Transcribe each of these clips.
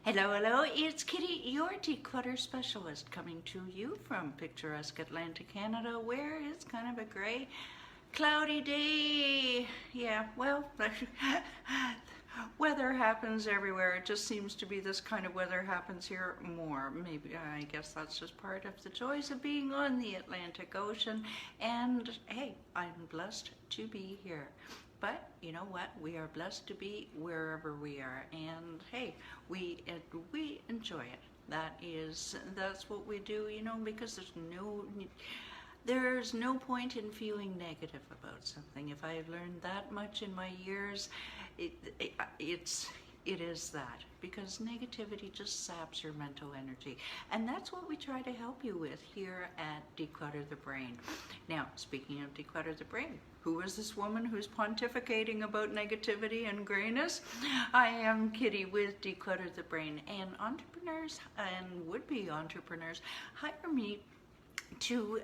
Hello, hello, it's Kitti, your declutter specialist, coming to you from picturesque Atlantic Canada, where it's kind of a gray, cloudy day. Yeah, well, weather happens everywhere. It just seems to be this kind of weather happens here more. Maybe, I guess that's just part of the joys of being on the Atlantic Ocean. And hey, I'm blessed to be here. But you know what? We are blessed to be wherever we are, and hey, we enjoy it. That's what we do, you know, because there's no point in feeling negative about something. If I have learned that much in my years, it is that, because negativity just saps your mental energy. And that's what we try to help you with here at Declutter the Brain. Now, speaking of Declutter the Brain, who is this woman who's pontificating about negativity and grayness? I am Kitti with Declutter the Brain, and entrepreneurs and would-be entrepreneurs hire me to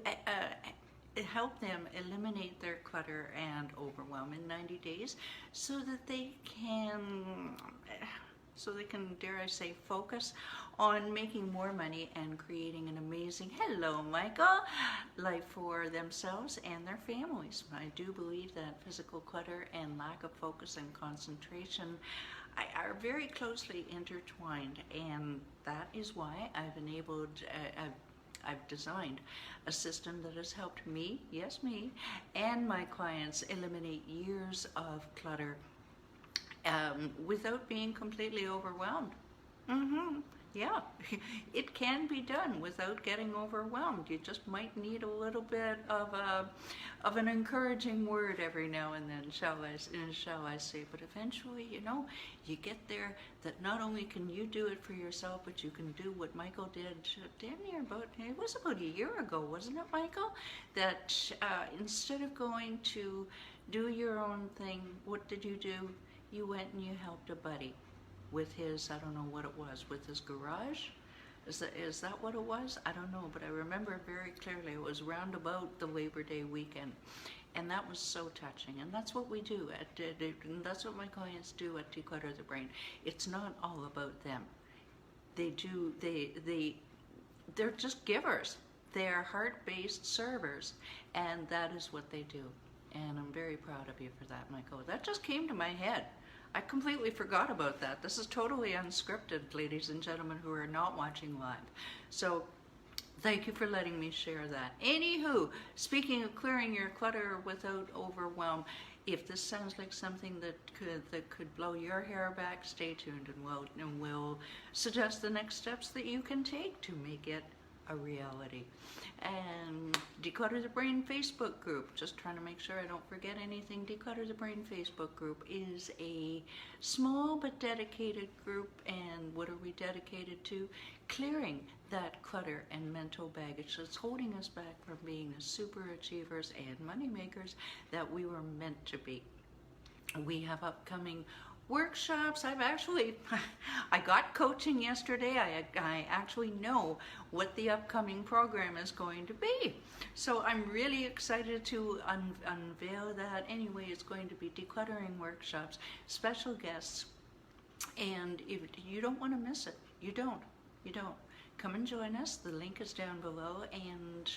help them eliminate their clutter and overwhelm in 90 days so that they can, dare I say, focus on making more money and creating an amazing, hello Michael, life for themselves and their families. I do believe that physical clutter and lack of focus and concentration are very closely intertwined, and that is why I've designed a system that has helped me, yes me, and my clients eliminate years of clutter without being completely overwhelmed. Yeah, it can be done without getting overwhelmed. You just might need a little bit of an encouraging word every now and then, shall I say. But eventually, you know, you get there, that not only can you do it for yourself, but you can do what Michael did damn near it was about a year ago, wasn't it, Michael? That instead of going to do your own thing, what did you do? You went and you helped a buddy with his, I don't know what it was, with his garage? Is that what it was? I don't know, but I remember very clearly it was round about the Labor Day weekend. And that was so touching. And that's what we do, and that's what my clients do at Declutter the Brain. It's not all about them. They're just givers. They're heart-based servers, and that is what they do. And I'm very proud of you for that, Michael. That just came to my head. I completely forgot about that. This is totally unscripted, ladies and gentlemen who are not watching live. So thank you for letting me share that. Anywho, speaking of clearing your clutter without overwhelm, if this sounds like something that could blow your hair back, stay tuned, and we'll suggest the next steps that you can take to make it a reality. And Declutter the Brain Facebook group, just trying to make sure I don't forget anything. Declutter the Brain Facebook group is a small but dedicated group, and what are we dedicated to? Clearing that clutter and mental baggage that's holding us back from being the super achievers and money makers that we were meant to be. We have upcoming workshops. I got coaching yesterday. I actually know what the upcoming program is going to be. So I'm really excited to unveil that. Anyway, it's going to be decluttering workshops, special guests, and if you don't want to miss it, you don't. Come and join us. The link is down below, and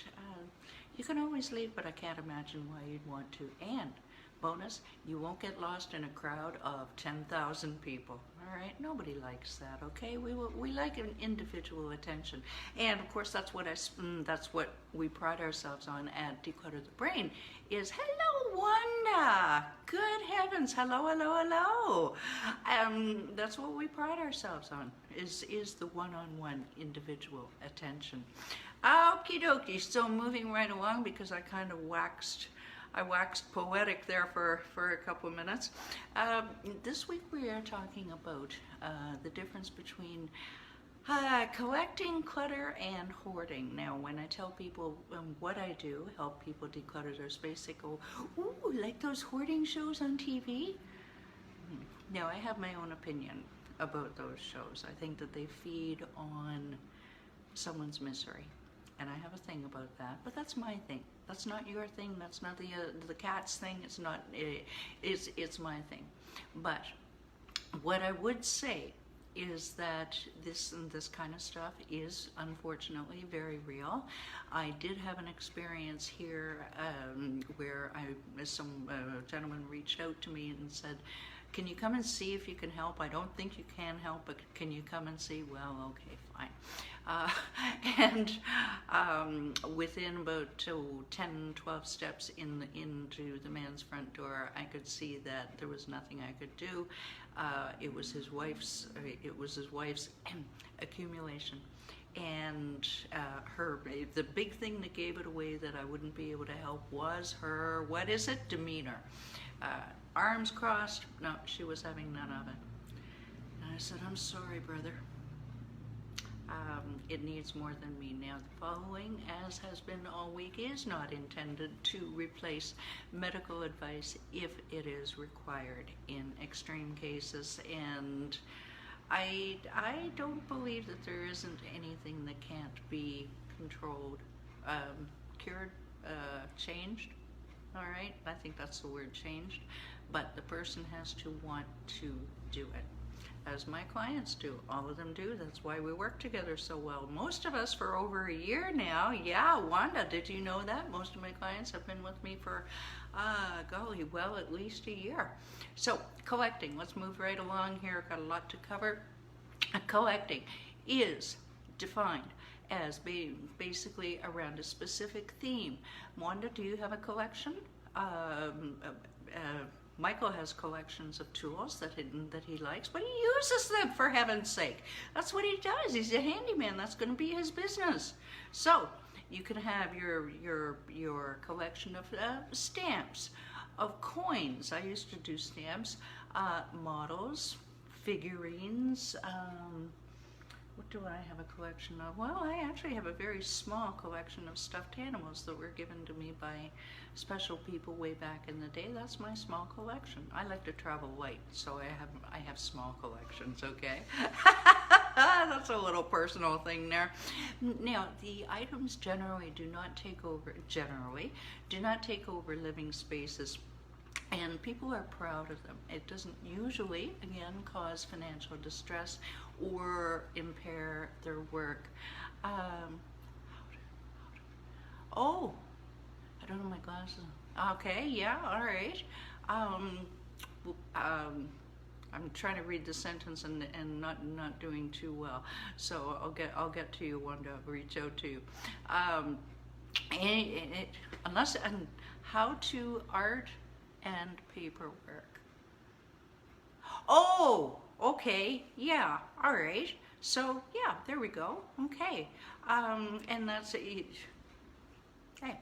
you can always leave, but I can't imagine why you'd want to. And bonus, you won't get lost in a crowd of 10,000 people. All right, nobody likes that. Okay, we like an individual attention, and of course that's what we pride ourselves on at Declutter the Brain. Is hello, Wanda. Good heavens, hello. That's what we pride ourselves on. Is the one-on-one individual attention. Okie dokie. So moving right along, because I kind of waxed poetic there for a couple of minutes. This week we are talking about the difference between collecting clutter and hoarding. Now, when I tell people what I do, help people declutter their space, they go, ooh, like those hoarding shows on TV? Now, I have my own opinion about those shows. I think that they feed on someone's misery. And I have a thing about that, but that's my thing. That's not your thing. That's not the cat's thing. It's not. It's my thing. But what I would say is that this kind of stuff is unfortunately very real. I did have an experience here where some gentleman reached out to me and said, "Can you come and see if you can help? I don't think you can help, but can you come and see?" Well, okay, fine. And within about 10, 12 steps into the man's front door, I could see that there was nothing I could do. It was his wife's accumulation, and the big thing that gave it away that I wouldn't be able to help was her, what is it, demeanor. Arms crossed. No, she was having none of it. And I said, "I'm sorry, brother. It needs more than me." Now, the following, as has been all week, is not intended to replace medical advice if it is required in extreme cases. And I don't believe that there isn't anything that can't be controlled, cured, changed. All right, I think that's the word, changed. But the person has to want to do it, as my clients do. All of them do. That's why we work together so well. Most of us for over a year now. Yeah, Wanda, did you know that? Most of my clients have been with me for, golly, well, at least a year. So, collecting. Let's move right along here. Got a lot to cover. Collecting is defined as basically around a specific theme. Wanda, do you have a collection? Michael has collections of tools that he likes, but he uses them, for heaven's sake. That's what he does. He's a handyman. That's going to be his business. So you can have your collection of stamps, of coins. I used to do stamps, models, figurines. What do I have a collection of? Well, I actually have a very small collection of stuffed animals that were given to me by special people way back in the day. That's my small collection. I like to travel light, so I have small collections, okay? That's a little personal thing there. Now, the items generally do not take over living spaces. And people are proud of them. It doesn't usually, again, cause financial distress or impair their work. Oh, I don't have my glasses. Okay, yeah, all right. I'm trying to read the sentence and not doing too well. So I'll get to you one day. I'll reach out to you. How to art and paperwork. Oh, okay, yeah, all right. So yeah, there we go. Okay, and that's it. Okay.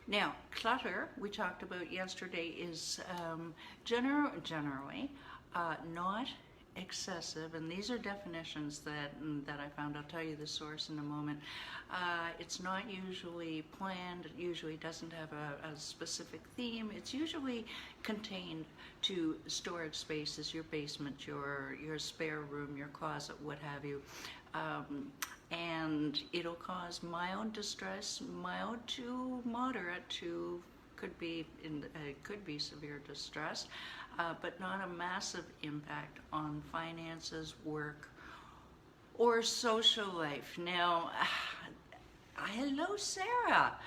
Now, clutter, we talked about yesterday, is generally not excessive, and these are definitions that I found. I'll tell you the source in a moment. It's not usually planned. It usually doesn't have a specific theme. It's usually contained to storage spaces, your basement, your spare room, your closet, what have you. And it'll cause mild distress, mild to moderate to could be severe distress, but not a massive impact on finances, work, or social life. Now, hello, Sarah.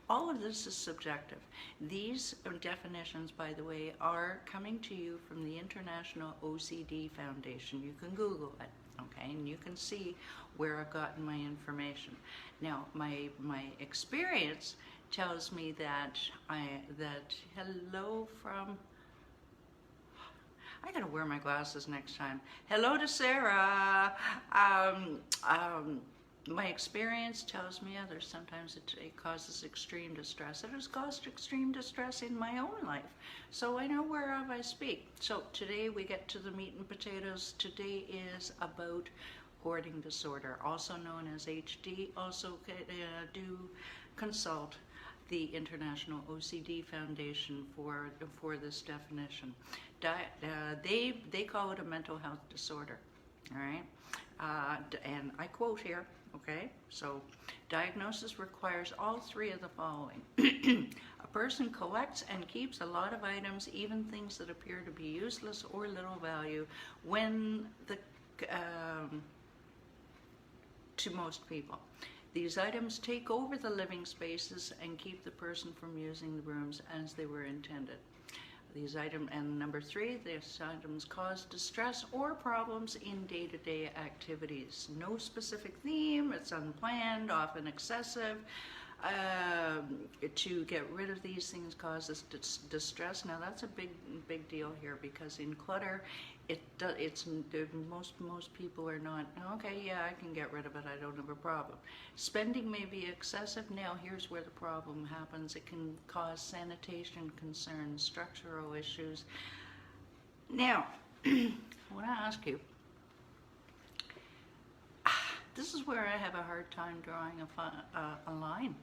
All of this is subjective. These definitions, by the way, are coming to you from the International OCD Foundation. You can Google it. Okay, and you can see where I've gotten my information. Now, my experience tells me that hello from, I gotta wear my glasses next time. Hello to Sarah. My experience tells me others. Sometimes it causes extreme distress. It has caused extreme distress in my own life. So I know whereof I speak. So today we get to the meat and potatoes. Today is about hoarding disorder, also known as HD. Also do consult the International OCD Foundation for this definition. They call it a mental health disorder. All right, and I quote here. Okay, so diagnosis requires all three of the following: a person collects and keeps a lot of items, even things that appear to be useless or little value, when to most people. These items take over the living spaces and keep the person from using the rooms as they were intended. These items, and number 3, these items cause distress or problems in day-to-day activities. No specific theme, it's unplanned, often excessive. To get rid of these things causes distress. Now that's a big deal here, because in clutter, most people are not, okay, yeah, I can get rid of it, I don't have a problem. Spending may be excessive. Now here's where the problem happens. It can cause sanitation concerns, structural issues. Now, I want to ask you, this is where I have a hard time drawing a line,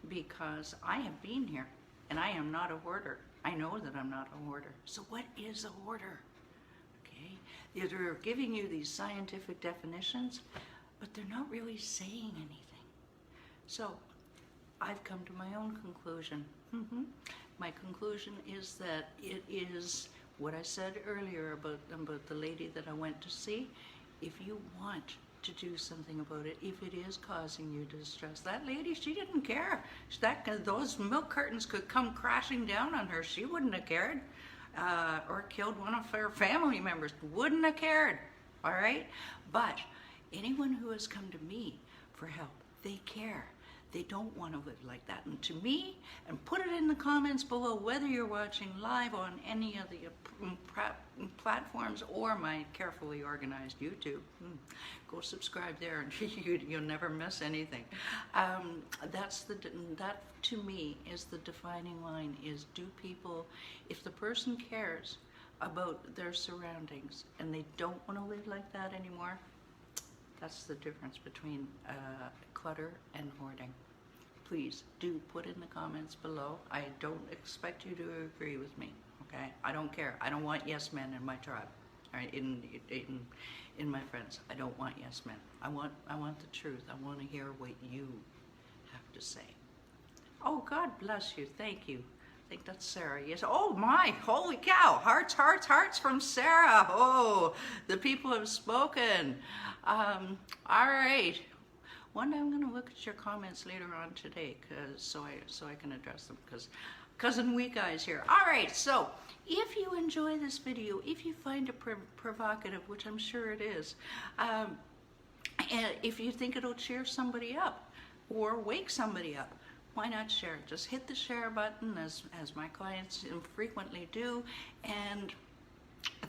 because I have been here and I am not a hoarder. I know that I'm not a hoarder. So what is a hoarder? Okay, they're giving you these scientific definitions, but they're not really saying anything. So I've come to my own conclusion. My conclusion is that it is what I said earlier about the lady that I went to see. If you want to do something about it, if it is causing you distress. That lady, she didn't care. Those milk cartons could come crashing down on her. She wouldn't have cared. Or killed one of her family members. Wouldn't have cared. All right? But anyone who has come to me for help, they care. They don't want to live like that. And to me, and put it in the comments below, whether you're watching live on any of the platforms or my carefully organized YouTube. Go subscribe there and you'll never miss anything. That to me is the defining line, is do people, if the person cares about their surroundings and they don't want to live like that anymore, that's the difference between clutter and hoarding. Please do put in the comments below. I don't expect you to agree with me, okay? I don't care. I don't want yes men in my tribe, all right? In my friends, I don't want yes men. I want the truth. I want to hear what you have to say. Oh, God bless you. Thank you. I think that's Sarah. Yes. Oh my, holy cow. Hearts, hearts, hearts from Sarah. Oh, the people have spoken. All right. One day I'm going to look at your comments later on today, so I can address them, because Cousin Weak Eyes here. All right, so if you enjoy this video, if you find it provocative, which I'm sure it is, and if you think it'll cheer somebody up or wake somebody up, why not share it? Just hit the share button, as my clients frequently do, and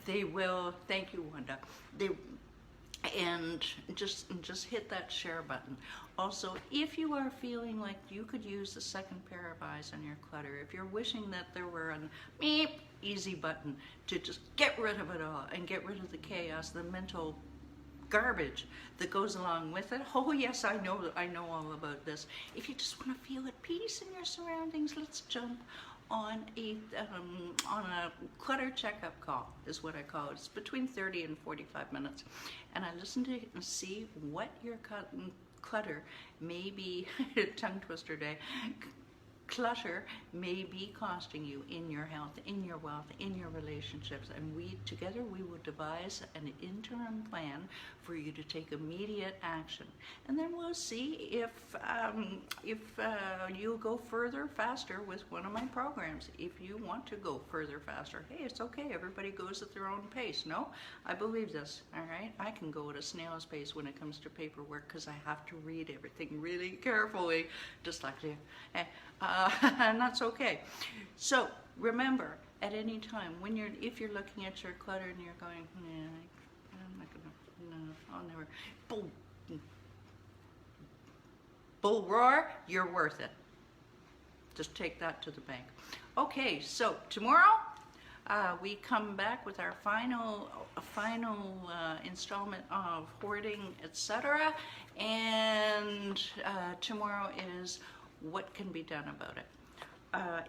they will. Thank you, Wanda. And just hit that share button. Also, if you are feeling like you could use a second pair of eyes on your clutter, if you're wishing that there were an easy button to just get rid of it all and get rid of the chaos, the mental garbage that goes along with it. Oh yes, I know all about this. If you just want to feel at peace in your surroundings, let's jump on a clutter checkup call, is what I call it. It's between 30 and 45 minutes, and I listen to it and see what your clutter may be. Tongue twister day. Clutter may be costing you in your health, in your wealth, in your relationships, and we will devise an interim plan for you to take immediate action, and then we'll see if you'll go further faster with one of my programs. If you want to go further faster, hey, it's okay. Everybody goes at their own pace. No, I believe this. All right, I can go at a snail's pace when it comes to paperwork, because I have to read everything really carefully, just like you. And that's okay. So remember, at any time, if you're looking at your clutter and you're going, I'm not gonna, no, I'll never, bull roar, you're worth it. Just take that to the bank. Okay, so tomorrow we come back with our final installment of hoarding, etc. And tomorrow is what can be done about it.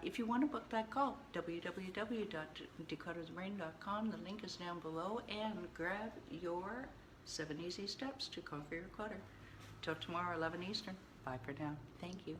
If you want to book that call, www.declutterthebrain.com. The link is down below, and grab your 7 easy steps to conquer your clutter. Till tomorrow, 11 Eastern. Bye for now. Thank you.